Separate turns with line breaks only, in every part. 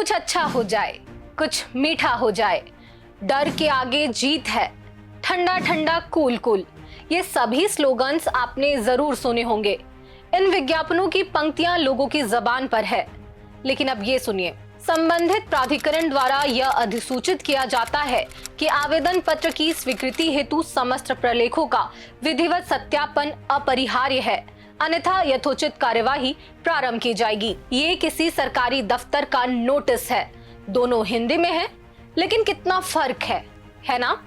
कुछ अच्छा हो जाए, कुछ मीठा हो जाए, डर के आगे जीत है, ठंडा ठंडा कूल कूल। ये सभी स्लोगन्स आपने जरूर सुने होंगे। इन विज्ञापनों की पंक्तियां लोगों की जबान पर है। लेकिन अब ये सुनिए, संबंधित प्राधिकरण द्वारा यह अधिसूचित किया जाता है कि आवेदन पत्र की स्वीकृति हेतु समस्त प्रलेखों का विधिवत सत्यापन अपरिहार्य है, अन्यथा यथोचित कार्यवाही प्रारंभ की जाएगी। ये किसी सरकारी दफ्तर का नोटिस है। दोनों हिंदी में है, लेकिन कितना फर्क है ना?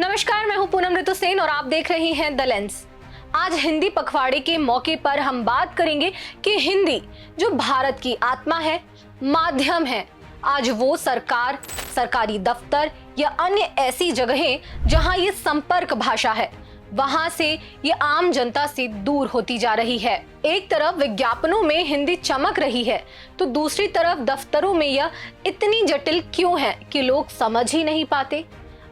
नमस्कार, मैं हूं पूनम ऋतु सेन और आप देख रहे हैं द लेंस। आज हिंदी पखवाड़े के मौके पर हम बात करेंगे कि हिंदी जो भारत की आत्मा है, माध्यम है, आज वो सरकार, सरकारी दफ्तर या अन्य ऐसी जगहें जहां ये संपर्क भाषा है, वहां से ये आम जनता से दूर होती जा रही है। एक तरफ विज्ञापनों में हिंदी चमक रही है, तो दूसरी तरफ दफ्तरों में यह इतनी जटिल क्यों है कि लोग समझ ही नहीं पाते।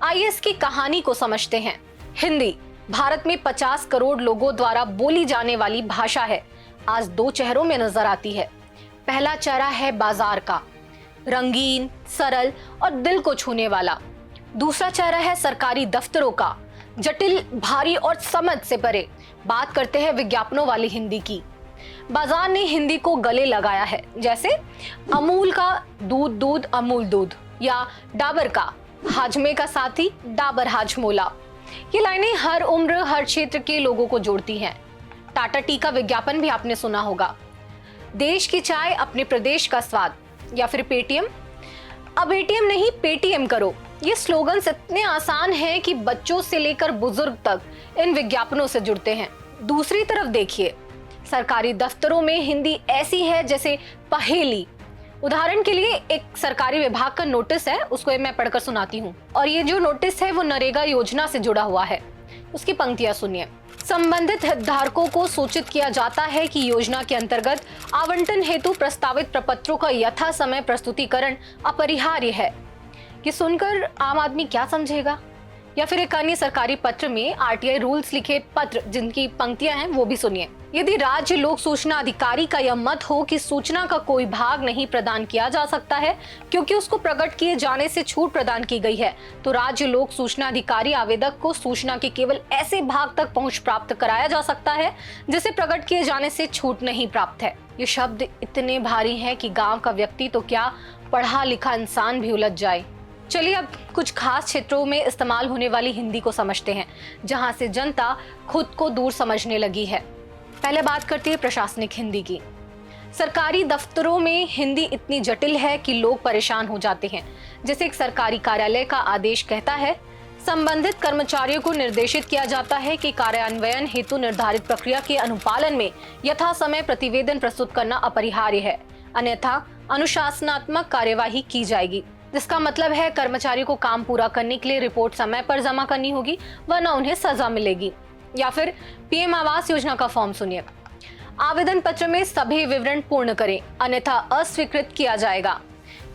आइए इसकी कहानी को समझते हैं। हिंदी भारत में 50 करोड़ लोगों द्वारा बोली जाने वाली भाषा है। आज दो चेहरों में नजर आती है। पहला चेहरा है बाजार का, रंगीन, सरल और दिल को छूने वाला। दूसरा चेहरा है सरकारी दफ्तरों का, जटिल, भारी और समझ से परे। बात करते हैं विज्ञापनों वाली हिंदी की। बाजार ने हिंदी को गले लगाया है, जैसे अमूल का दूध दूध अमूल दूध, या डाबर का हाजमे का साथी डाबर हाजमोला। ये लाइनें हर उम्र, हर क्षेत्र के लोगों को जोड़ती हैं। टाटा टी का विज्ञापन भी आपने सुना होगा। देश की चाय, अपने प्रदेश का स्वाद, या फिर पेटीएम, अब एटीएम नहीं पेटीएम करो। ये स्लोगन्स इतने आसान हैं कि बच्चों से लेकर बुजुर्ग तक इन विज्ञापनों से जुड़ते हैं। दूसरी तरफ देखिए, सरकारी दफ्तरों में हिंदी ऐसी है जैसे पहेली। उदाहरण के लिए एक सरकारी विभाग का नोटिस है, उसको मैं पढ़कर सुनाती हूँ। और ये जो नोटिस है वो नरेगा योजना से जुड़ा हुआ है। उसकी पंक्तियां सुनिए। संबंधित हितधारकों को सूचित किया जाता है कि योजना के अंतर्गत आवंटन हेतु प्रस्तावित प्रपत्रों का यथा समय प्रस्तुतिकरण अपरिहार्य है। ये सुनकर आम आदमी क्या समझेगा? या फिर एक अन्य सरकारी पत्र में आरटीआई रूल्स लिखे पत्र, जिनकी पंक्तियां हैं वो भी सुनिए। यदि राज्य लोक सूचना अधिकारी का यह मत हो कि सूचना का कोई भाग नहीं प्रदान किया जा सकता है क्योंकि उसको प्रकट किए जाने से छूट प्रदान की गई है, तो राज्य लोक सूचना अधिकारी आवेदक को सूचना के केवल ऐसे भाग तक पहुंच प्राप्त कराया जा सकता है जिसे प्रकट किए जाने से छूट नहीं प्राप्त है। ये शब्द इतने भारी हैं कि गाँव का व्यक्ति तो क्या, पढ़ा लिखा इंसान भी उलझ जाए। चलिए अब कुछ खास क्षेत्रों में इस्तेमाल होने वाली हिंदी को समझते हैं, जहां से जनता खुद को दूर समझने लगी है। पहले बात करते हैं प्रशासनिक हिंदी की। सरकारी दफ्तरों में हिंदी इतनी जटिल है कि लोग परेशान हो जाते हैं। जैसे एक सरकारी कार्यालय का आदेश कहता है, संबंधित कर्मचारियों को निर्देशित किया जाता है कि कार्यान्वयन हेतु निर्धारित प्रक्रिया के अनुपालन में यथा समय प्रतिवेदन प्रस्तुत करना अपरिहार्य है, अन्यथा अनुशासनात्मक कार्यवाही की जाएगी। जिसका मतलब है कर्मचारी को काम पूरा करने के लिए रिपोर्ट समय पर जमा करनी होगी, वरना उन्हें सजा मिलेगी। या फिर पीएम आवास योजना का फॉर्म सुनिए। आवेदन पत्र में सभी विवरण पूर्ण करें, अन्यथा अस्वीकृत किया जाएगा।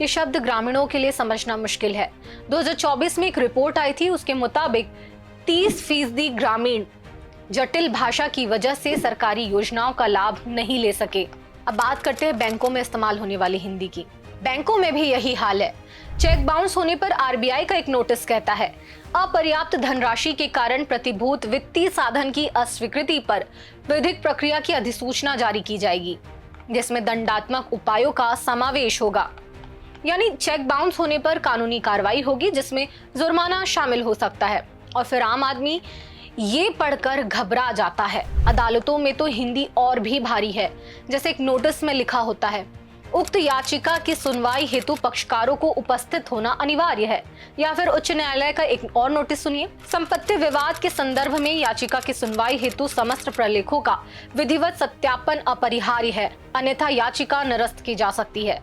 ये शब्द ग्रामीणों के लिए समझना मुश्किल है। 2024 में एक रिपोर्ट आई थी, उसके मुताबिक 30% ग्रामीण जटिल भाषा की वजह से सरकारी योजनाओं का लाभ नहीं ले सके। अब बात करते हैं बैंकों में इस्तेमाल होने वाली हिंदी की। बैंकों में भी यही हाल है। चेक बाउंस होने पर आरबीआई का एक नोटिस कहता है, अपर्याप्त धनराशि के कारण प्रतिभूत वित्तीय साधन की अस्वीकृति पर विधिक प्रक्रिया की अधिसूचना जारी की जाएगी, जिसमें दंडात्मक उपायों का समावेश होगा। यानी चेक बाउंस होने पर कानूनी कार्रवाई होगी, जिसमें जुर्माना शामिल हो सकता है। और फिर आम आदमी ये पढ़कर घबरा जाता है। अदालतों में तो हिंदी और भी भारी है। जैसे एक नोटिस में लिखा होता है, उक्त याचिका की सुनवाई हेतु पक्षकारों को उपस्थित होना अनिवार्य है। या फिर उच्च न्यायालय का एक और नोटिस सुनिए। संपत्ति विवाद के संदर्भ में याचिका की सुनवाई हेतु समस्त प्रलेखों का विधिवत सत्यापन अपरिहार्य है, अन्यथा याचिका निरस्त की जा सकती है।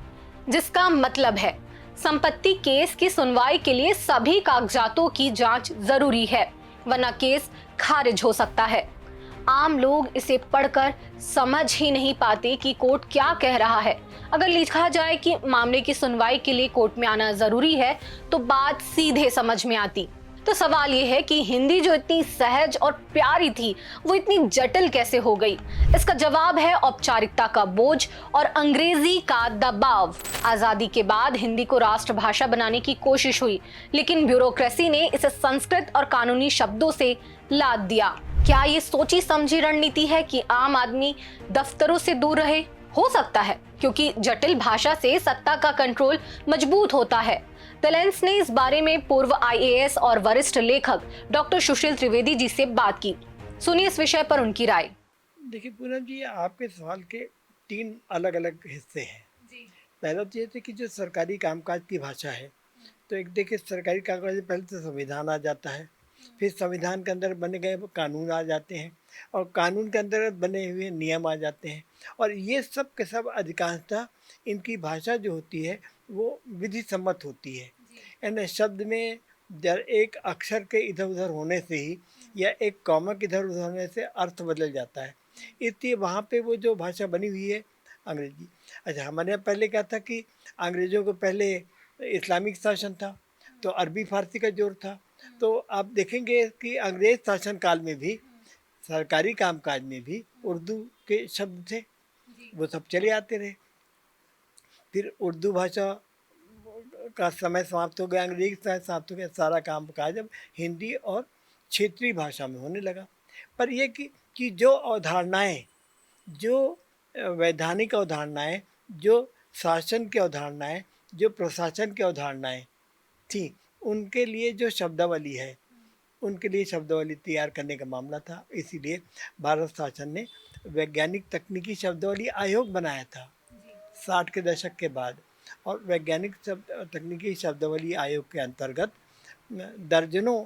जिसका मतलब है संपत्ति केस की सुनवाई के लिए सभी कागजातों की जांच जरूरी है, वरना केस खारिज हो सकता है। आम लोग इसे पढ़कर समझ ही नहीं पाते कि कोर्ट क्या कह रहा है। अगर लिखा जाए कि मामले की सुनवाई के लिए कोर्ट में आना जरूरी है, तो बात सीधे समझ में आती। तो सवाल ये है कि हिंदी जो इतनी सहज और प्यारी थी वो इतनी जटिल कैसे हो गई। इसका जवाब है औपचारिकता का बोझ और अंग्रेजी का दबाव। आजादी के बाद हिंदी को राष्ट्रभाषा बनाने की कोशिश हुई, लेकिन ब्यूरोक्रेसी ने इसे संस्कृत और कानूनी शब्दों से लाद दिया। क्या ये सोची समझी रणनीति है कि आम आदमी दफ्तरों से दूर रहे? हो सकता है, क्योंकि जटिल भाषा से सत्ता का कंट्रोल मजबूत होता है। द लेंस ने इस बारे में पूर्व आईएएस और वरिष्ठ लेखक डॉक्टर सुशील त्रिवेदी जी से बात की। सुनिए इस विषय पर उनकी राय।
देखिए पूनम जी, आपके सवाल के 3 अलग अलग हिस्से हैं। पहला तो ये थे कि जो सरकारी कामकाज की भाषा है, तो एक देखिए सरकारी कामकाज में पहले तो संविधान आ जाता है, फिर संविधान के अंदर बने गए कानून आ जाते हैं, और कानून के अंदर बने हुए नियम आ जाते हैं, और ये सब के सब अधिकांशतः इनकी भाषा जो होती है वो विधि सम्मत होती है। यानी शब्द में एक अक्षर के इधर उधर होने से ही या एक कॉमा के इधर उधर होने से अर्थ बदल जाता है। इसलिए वहाँ पे वो जो भाषा बनी हुई है अंग्रेजी। अच्छा, हमारे यहाँ पहले क्या था कि अंग्रेज़ों को पहले इस्लामिक शासन था, तो अरबी फारसी का जोर था। तो आप देखेंगे कि अंग्रेज शासन काल में भी सरकारी कामकाज में भी उर्दू के शब्द थे, वो सब चले आते रहे। फिर उर्दू भाषा का समय समाप्त हो गया, अंग्रेजी का समय समाप्त हो गया, सारा कामकाज अब हिंदी और क्षेत्रीय भाषा में होने लगा। पर ये कि जो अवधारणाएं, जो वैधानिक अवधारणाएं, जो शासन की अवधारणाएं, जो प्रशासन की अवधारणाएं थी, उनके लिए जो शब्दावली है, उनके लिए शब्दावली तैयार करने का मामला था। इसीलिए भारत शासन ने वैज्ञानिक तकनीकी शब्दावली आयोग बनाया था 60 के दशक के बाद, और वैज्ञानिक तकनीकी शब्दावली आयोग के अंतर्गत दर्जनों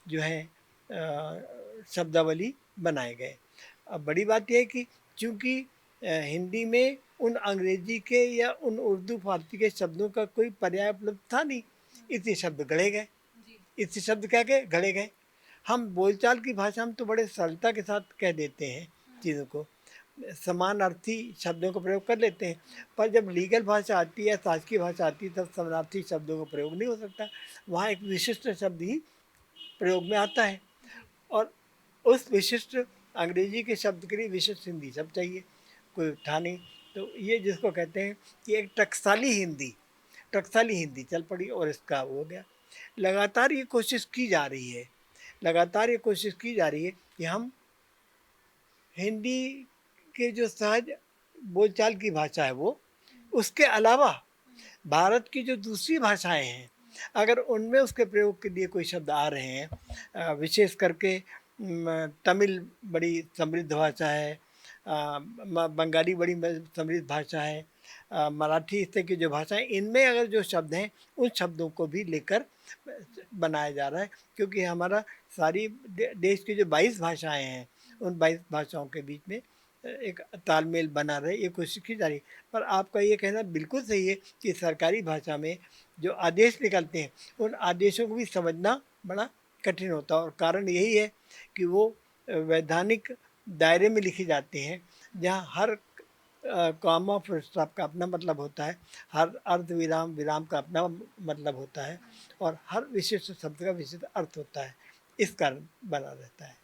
जो है शब्दावली बनाए गए। अब बड़ी बात यह है कि चूँकि हिंदी में उन अंग्रेजी के या उन उर्दू फारसी के शब्दों का कोई पर्याय उपलब्ध था नहीं, इसलिए शब्द गढ़े गए। इससे शब्द क्या गए? गढ़े गए। हम बोलचाल की भाषा में तो बड़े सरलता के साथ कह देते हैं चीज़ों को, समान अर्थी शब्दों का प्रयोग कर लेते हैं, पर जब लीगल भाषा आती है, शासकीय भाषा आती है, तब समानार्थी शब्दों का प्रयोग नहीं हो सकता। वहाँ एक विशिष्ट शब्द ही प्रयोग में आता है, और उस विशिष्ट अंग्रेजी के शब्द के लिए विशिष्ट हिंदी शब्द चाहिए, कोई था नहीं। तो ये जिसको कहते हैं कि एक टकसाली हिंदी चल पड़ी, और इसका हो गया। लगातार ये कोशिश की जा रही है, कि हम हिंदी के जो सहज बोलचाल की भाषा है वो, उसके अलावा भारत की जो दूसरी भाषाएं हैं, अगर उनमें उसके प्रयोग के लिए कोई शब्द आ रहे हैं, विशेष करके तमिल बड़ी समृद्ध भाषा है, बंगाली बड़ी समृद्ध भाषा है, मराठी इस तरह की जो भाषाएं, इनमें अगर जो शब्द हैं उन शब्दों को भी लेकर बनाया जा रहा है, क्योंकि हमारा सारी देश की जो 22 भाषाएं हैं, उन 22 भाषाओं के बीच में एक तालमेल बना रहे, ये कोशिश की जा रही है। पर आपका ये कहना बिल्कुल सही है कि सरकारी भाषा में जो आदेश निकलते हैं, उन आदेशों को भी समझना बड़ा कठिन होता है, और कारण यही है कि वो वैधानिक दायरे में लिखी जाते हैं, जहाँ हर कॉमा फुल स्टॉप का अपना मतलब होता है, हर अर्ध विराम का अपना मतलब होता है, और हर विशिष्ट शब्द का विशिष्ट अर्थ होता है। इस कारण बना रहता है।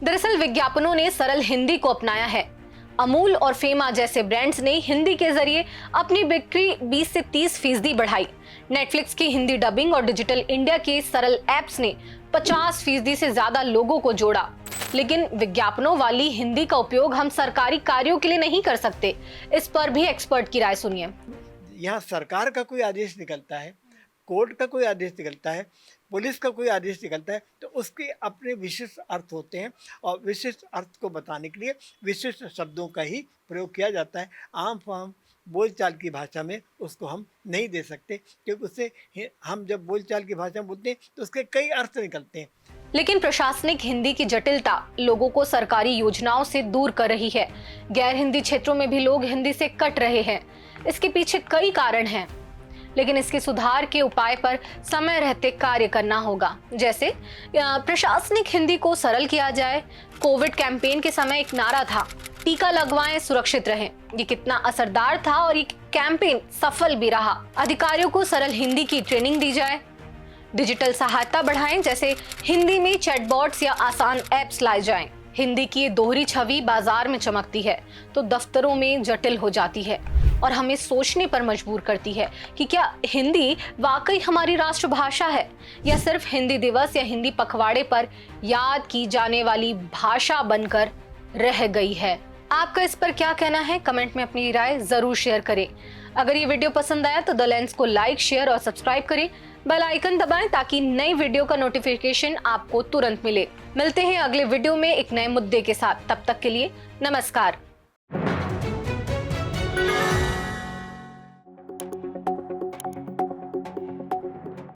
दरअसल विज्ञापनों ने सरल हिंदी को अपनाया है। अमूल और फेमा जैसे ब्रांड्स ने हिंदी के जरिए अपनी बिक्री 20 से 30% बढ़ाई। नेटफ्लिक्स की हिंदी डबिंग और डिजिटल इंडिया के सरल एप्स ने 50% से ज्यादा लोगों को जोड़ा। लेकिन विज्ञापनों वाली हिंदी का उपयोग हम सरकारी कार्यों के लिए नहीं कर सकते। इस पर भी एक्सपर्ट की राय सुनिए।
यहाँ सरकार का कोई आदेश निकलता है, कोर्ट का कोई आदेश निकलता है, पुलिस का कोई आदेश निकलता है, तो उसके अपने विशिष्ट अर्थ होते हैं, और विशिष्ट अर्थ को बताने के लिए विशिष्ट शब्दों का ही प्रयोग किया जाता है। आम फाम बोलचाल की भाषा में उसको हम नहीं दे सकते, क्योंकि उससे हम जब बोलचाल की भाषा में बोलते हैं तो उसके कई अर्थ निकलते हैं।
लेकिन प्रशासनिक हिंदी की जटिलता लोगों को सरकारी योजनाओं से दूर कर रही है। गैर हिंदी क्षेत्रों में भी लोग हिंदी से कट रहे हैं। इसके पीछे कई कारण हैं, लेकिन इसके सुधार के उपाय पर समय रहते कार्य करना होगा। जैसे प्रशासनिक हिंदी को सरल किया जाए। कोविड कैंपेन के समय एक नारा था, टीका लगवाएं सुरक्षित रहें। ये कितना असरदार था और ये कैंपेन सफल भी रहा। अधिकारियों को सरल हिंदी की ट्रेनिंग दी जाए। डिजिटल सहायता बढ़ाएं, जैसे हिंदी में चैटबॉट्स या आसान ऐप्स लाए जाएं। हिंदी की ये दोहरी छवि बाजार में चमकती है तो दफ्तरों में जटिल हो जाती है और हमें सोचने पर मजबूर करती है कि क्या हिंदी वाकई हमारी राष्ट्रभाषा है या सिर्फ हिंदी दिवस या हिंदी पखवाड़े पर याद की जाने वाली भाषा बनकर रह गई है। आपका इस पर क्या कहना है? कमेंट में अपनी राय जरूर शेयर करें। अगर ये वीडियो पसंद आया तो द लेंस को लाइक, शेयर और सब्सक्राइब करें। बेल आइकन दबाएं ताकि नई वीडियो का नोटिफिकेशन आपको तुरंत मिले। मिलते हैं अगले वीडियो में एक नए मुद्दे के साथ। तब तक के लिए नमस्कार।